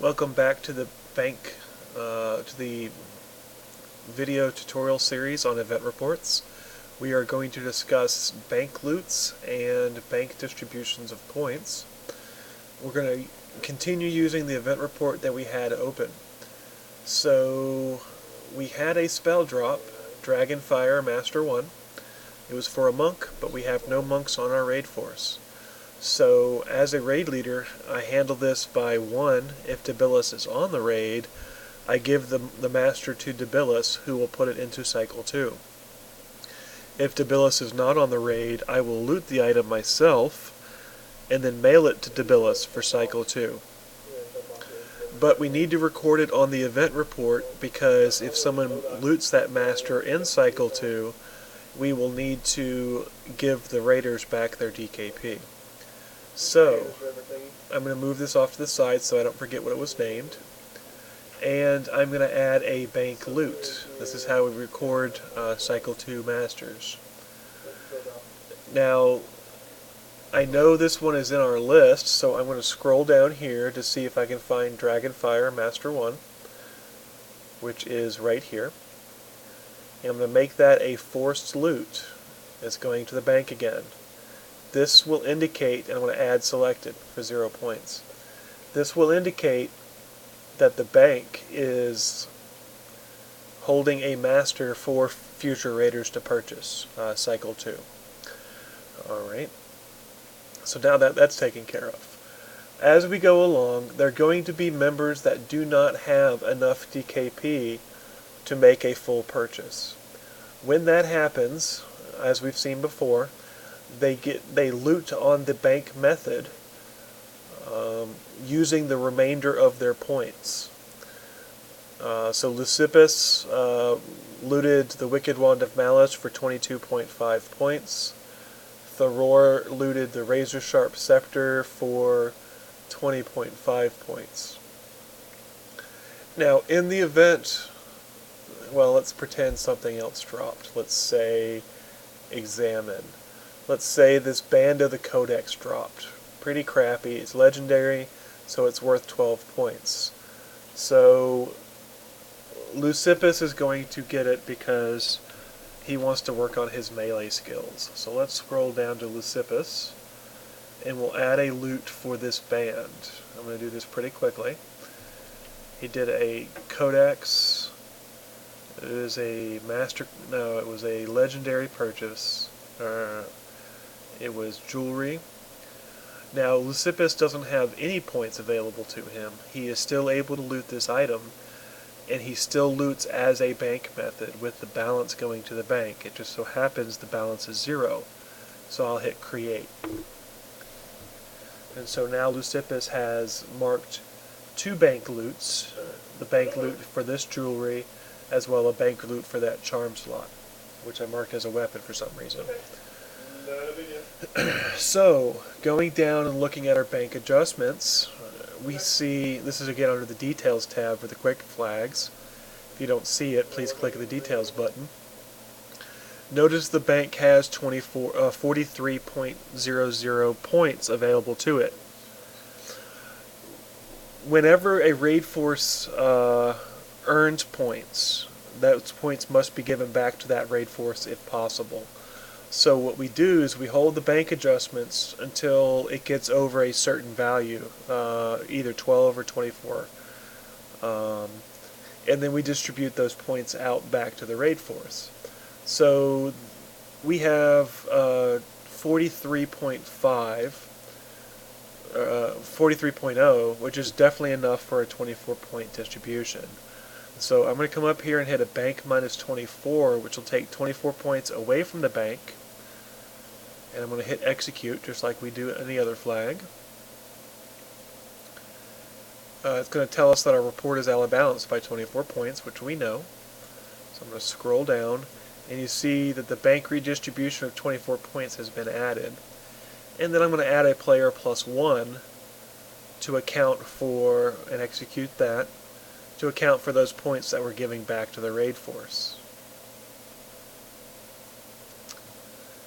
Welcome back to the video tutorial series on event reports. We are going to discuss bank loots and bank distributions of points. We're going to continue using the event report that we had open. So we had a spell drop, Dragonfire Master 1. It was for a monk, but we have no monks on our raid force. So, as a raid leader, I handle this by 1, if Debilis is on the raid, I give the master to Debilis, who will put it into cycle 2. If Debilis is not on the raid, I will loot the item myself, and then mail it to Debilis for cycle 2. But we need to record it on the event report, because if someone loots that master in cycle 2, we will need to give the raiders back their DKP. So, I'm going to move this off to the side so I don't forget what it was named. And I'm going to add a bank loot. This is how we record Cycle 2 Masters. Now, I know this one is in our list, so I'm going to scroll down here to see if I can find Dragonfire Master 1, which is right here. And I'm going to make that a forced loot. It's going to the bank again. This will indicate, and I'm going to add selected for 0 points. This will indicate that the bank is holding a master for future raiders to purchase, cycle 2. Alright, so now that's taken care of. As we go along, there are going to be members that do not have enough DKP to make a full purchase. When that happens, as we've seen before, they loot on the bank method using the remainder of their points. So Leucippus looted the Wicked Wand of Malice for 22.5 points. Thoror looted the Razor Sharp Scepter for 20.5 points. Now, in the event, well, let's pretend something else dropped. Let's say Examine. Let's say this Band of the Codex dropped. Pretty crappy. It's legendary, so it's worth 12 points. So Leucippus is going to get it because he wants to work on his melee skills. So let's scroll down to Leucippus, and we'll add a loot for this band. I'm going to do this pretty quickly. He did a Codex. It is a master. No, it was a legendary purchase. It was jewelry. Now, Leucippus doesn't have any points available to him. He is still able to loot this item, and he still loots as a bank method with the balance going to the bank. It just so happens the balance is 0. So I'll hit create. And so now Leucippus has marked 2 bank loots, the bank loot for this jewelry, as well as a bank loot for that charm slot, which I marked as a weapon for some reason. So, going down and looking at our bank adjustments, we see, this is again under the Details tab for the quick flags. If you don't see it, please click the Details button. Notice the bank has 43.00 points available to it. Whenever a raid force earns points, those points must be given back to that raid force if possible. So what we do is we hold the bank adjustments until it gets over a certain value, either 12 or 24. And then we distribute those points out back to the raid force. So we have 43.0, which is definitely enough for a 24-point distribution. So I'm going to come up here and hit a bank minus 24, which will take 24 points away from the bank. And I'm going to hit execute, just like we do any other flag. It's going to tell us that our report is out of balance by 24 points, which we know. So I'm going to scroll down, and you see that the bank redistribution of 24 points has been added. And then I'm going to add a player plus 1 to account for, and execute that, to account for those points that we're giving back to the raid force.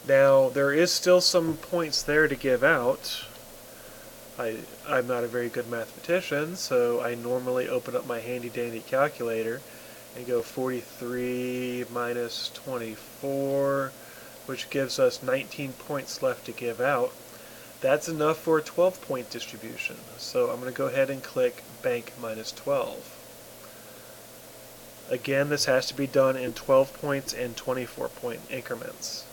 Now, there is still some points there to give out. I'm not a very good mathematician, so I normally open up my handy dandy calculator and go 43 minus 24, which gives us 19 points left to give out. That's enough for a 12-point distribution. So I'm going to go ahead and click bank minus 12. Again, this has to be done in 12 points and 24-point increments,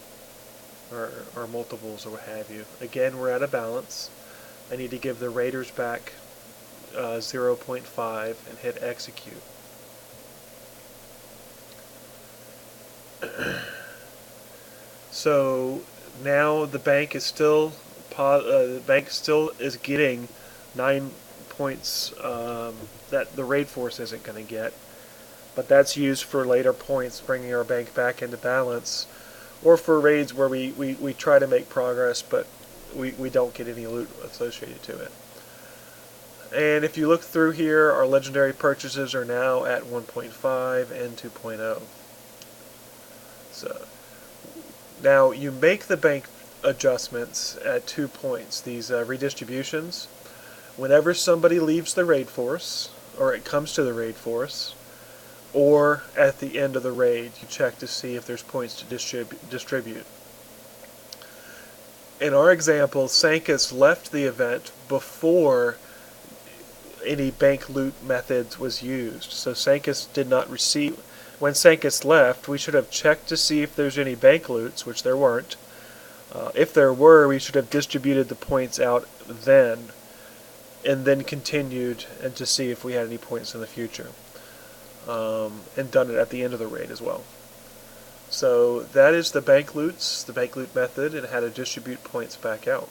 or multiples or what have you. Again, we're at a balance. I need to give the raters back 0.5 and hit execute. So now the bank is still is getting 9 points that the raid force isn't going to get, but that's used for later points, bringing our bank back into balance, or for raids where we try to make progress, but we don't get any loot associated to it. And if you look through here, our legendary purchases are now at 1.5 and 2.0. So now you make the bank adjustments at 2 points, these redistributions, whenever somebody leaves the raid force, or it comes to the raid force, or at the end of the raid, you check to see if there's points to distribute. In our example, Sankus left the event before any bank loot methods was used. So Sankus did not receive. When Sankus left, we should have checked to see if there's any bank loots, which there weren't. If there were, we should have distributed the points out then, and then continued and to see if we had any points in the future. And done it at the end of the raid as well. So that is the bank loot method, and how to distribute points back out.